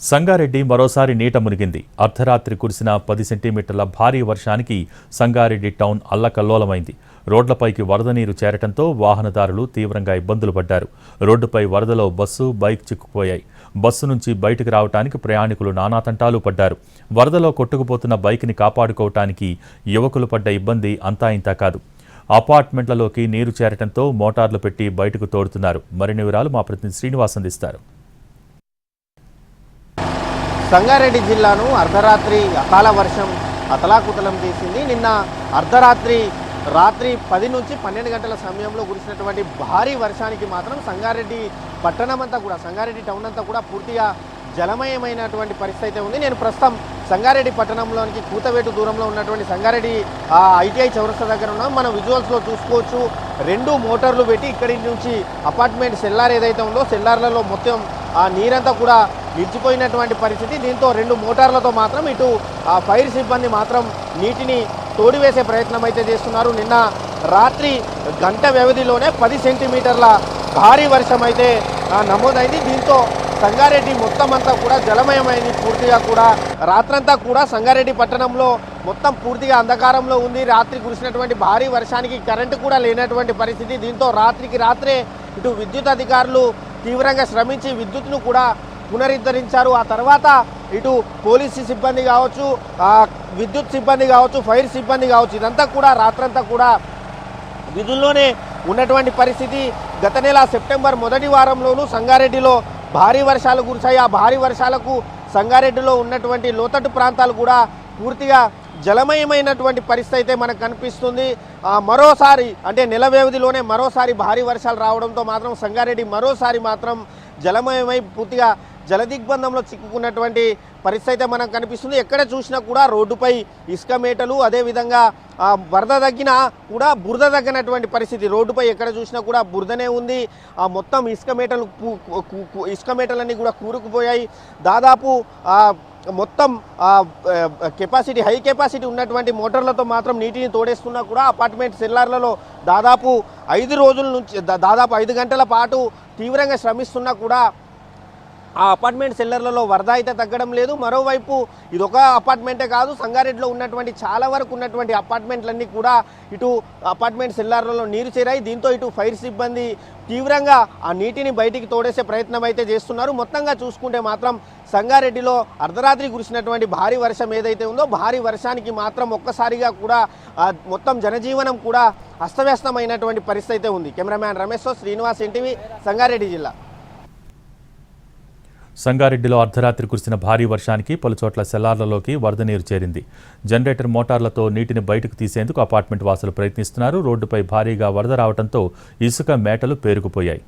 సంగారెడ్డి మరోసారి నీట మునిగింది. అర్ధరాత్రి కురిసిన 10 సెంటీమీటర్ల భారీ వర్షానికి సంగారెడ్డి టౌన్ అల్లకల్లోలమైంది. రోడ్లపైకి వరద నీరు చేరటంతో వాహనదారులు తీవ్రంగా ఇబ్బందులు పడ్డారు. రోడ్డుపై వరదలో బస్సు, బైక్ చిక్కుకుపోయాయి. బస్సు నుంచి బయటకు రావడానికి ప్రయాణికులు నానాతంటాలు పడ్డారు. వరదలో కొట్టుకుపోతున్న బైక్ని కాపాడుకోవటానికి యువకులు పడ్డ ఇబ్బంది అంతా ఇంతా కాదు. అపార్ట్మెంట్లలోకి నీరు చేరటంతో మోటార్లు పెట్టి బయటకు తోడుతున్నారు. మరిన్ని వివరాలు మా ప్రతినిధి శ్రీనివాస్ అందిస్తారు. సంగారెడ్డి జిల్లాను అర్ధరాత్రి అకాల వర్షం అతలాకుతలం చేసింది. నిన్న అర్ధరాత్రి 10 నుంచి 12 గంటల సమయంలో కురిసినటువంటి భారీ వర్షానికి మాత్రం సంగారెడ్డి పట్టణం అంతా కూడా, సంగారెడ్డి టౌన్ అంతా కూడా పూర్తిగా జలమయమైనటువంటి పరిస్థితి అయితే ఉంది. నేను ప్రస్తుతం సంగారెడ్డి పట్టణంలోనికి కూతవేటు దూరంలో ఉన్నటువంటి సంగారెడ్డి ఐటీఐ చౌరస్తా దగ్గర ఉన్నాం. మనం విజువల్స్లో చూసుకోవచ్చు, 2 మోటార్లు పెట్టి ఇక్కడి నుంచి అపార్ట్మెంట్ సెల్లార్ ఏదైతే ఉందో సెల్లార్లలో మొత్తం ఆ నీరంతా కూడా నిలిచిపోయినటువంటి పరిస్థితి. దీంతో 2 మోటార్లతో మాత్రం ఇటు ఫైర్ సిబ్బంది మాత్రం నీటిని తోడివేసే ప్రయత్నం అయితే చేస్తున్నారు. నిన్న రాత్రి గంట వ్యవధిలోనే 10 సెంటీమీటర్ల భారీ వర్షం అయితే నమోదైంది. దీంతో సంగారెడ్డి మొత్తం అంతా కూడా జలమయమైంది. పూర్తిగా కూడా రాత్రంతా కూడా సంగారెడ్డి పట్టణంలో మొత్తం పూర్తిగా అంధకారంలో ఉంది. రాత్రి కురిసినటువంటి భారీ వర్షానికి కరెంటు కూడా లేనటువంటి పరిస్థితి. దీంతో రాత్రికి రాత్రే ఇటు విద్యుత్ అధికారులు తీవ్రంగా శ్రమించి విద్యుత్ను కూడా పునరుద్ధరించారు. ఆ తర్వాత ఇటు పోలీసు సిబ్బంది కావచ్చు, విద్యుత్ సిబ్బంది కావచ్చు, ఫైర్ సిబ్బంది కావచ్చు, ఇదంతా కూడా రాత్రంతా కూడా విధుల్లోనే ఉన్నటువంటి పరిస్థితి. గత నెల సెప్టెంబర్ మొదటి వారంలోనూ సంగారెడ్డిలో భారీ వర్షాలు కురిశాయి. ఆ భారీ వర్షాలకు సంగారెడ్డిలో ఉన్నటువంటి లోతట్టు ప్రాంతాలు కూడా పూర్తిగా జలమయమైనటువంటి పరిస్థితి అయితే మనకు కనిపిస్తుంది. మరోసారి అంటే నెల వ్యవధిలోనే మరోసారి భారీ వర్షాలు రావడంతో మాత్రం సంగారెడ్డి మరోసారి మాత్రం జలమయమై పూర్తిగా జలదిగ్బంధంలో చిక్కుకున్నటువంటి పరిస్థితి అయితే మనకు కనిపిస్తుంది. ఎక్కడ చూసినా కూడా రోడ్డుపై ఇసుక మేటలు, అదేవిధంగా వరద తగ్గినా కూడా బురద తగ్గినటువంటి పరిస్థితి. రోడ్డుపై ఎక్కడ చూసినా కూడా బురదనే ఉంది. మొత్తం ఇసుక మేటలన్నీ కూడా కూరుకుపోయాయి. దాదాపు మొత్తం హై కెపాసిటీ ఉన్నటువంటి మోటార్లతో మాత్రం నీటిని తోడేస్తున్నా కూడా అపార్ట్మెంట్ సెల్లార్లలో దాదాపు 5 రోజుల నుంచి దాదాపు 5 గంటల పాటు తీవ్రంగా శ్రమిస్తున్నా కూడా ఆ అపార్ట్మెంట్ సెల్లర్లలో వరద అయితే తగ్గడం లేదు. మరోవైపు ఇదొక అపార్ట్మెంటే కాదు, సంగారెడ్డిలో ఉన్నటువంటి చాలా వరకు ఉన్నటువంటి అపార్ట్మెంట్లన్నీ కూడా ఇటు అపార్ట్మెంట్ సెల్లార్లలో నీరు చేరాయి. దీంతో ఇటు ఫైర్ సిబ్బంది తీవ్రంగా ఆ నీటిని బయటికి తోడేసే ప్రయత్నం అయితే చేస్తున్నారు. మొత్తంగా చూసుకుంటే మాత్రం సంగారెడ్డిలో అర్ధరాత్రి కురిసినటువంటి భారీ వర్షం ఏదైతే ఉందో భారీ వర్షానికి మాత్రం ఒక్కసారిగా కూడా మొత్తం జనజీవనం కూడా అస్తవ్యస్తమైనటువంటి పరిస్థితి అయితే ఉంది. కెమెరామ్యాన్ రమేష్తో శ్రీనివాస్, ఎన్టీవీ, సంగారెడ్డి జిల్లా. సంగారెడ్డిలో అర్ధరాత్రి కురిసిన భారీ వర్షానికి పలుచోట్ల సెల్లార్లలోకి వరద నీరు చేరింది. జనరేటర్ మోటార్లతో నీటిని బయటకు తీసేందుకు అపార్ట్మెంట్ వాసులు ప్రయత్నిస్తున్నారు. రోడ్డుపై భారీగా వరద రావడంతో ఇసుక మేటలు పేరుకుపోయాయి.